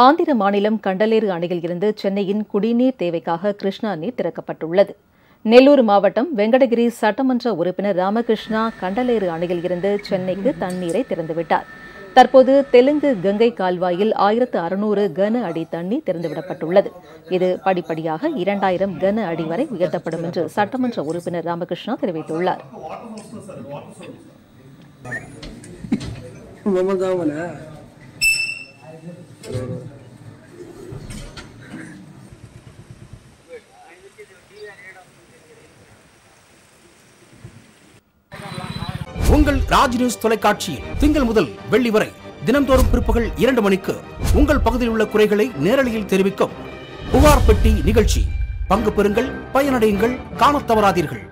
ஆந்திர மாநிலம் கண்டலேறு அணையில் இருந்து சென்னையின் குடிநீர் தேவைக்காக கிருஷ்ணா நீர் திறக்கப்பட்டுள்ளது. நெல்லூர் மாவட்டம் வெங்கடகிரி சட்டமன்ற உறுப்பினர் ராமகிருஷ்ணா கண்டலேறு அணையில் இருந்து சென்னைக்கு தண்ணீரை திறந்துவிட்டார். தற்போது தெலுங்கு கங்கை கால்வாயில் 1600 கன அடி தண்ணீர் திறந்துவிடப்பட்டுள்ளது. இது படிப்படியாக 2000 கன அடி வரை உயர்த்தப்படும் என்று சட்டமன்ற உறுப்பினர் ராமகிருஷ்ணா தெரிவித்துள்ளார். உங்கள் ராஜ் நியூஸ் தொலைக்காட்சியில் திங்கள் முதல் வெள்ளி வரை தினந்தோறும் பிற்பகல் 2 மணிக்கு உங்கள் பகுதியில் உள்ள குறைகளை நேரலையில் தெரிவிக்கும் புகார் பெட்டி நிகழ்ச்சி. பங்கு பெறுங்கள், பயனடையுங்கள், காணத் தவறாதீர்கள்.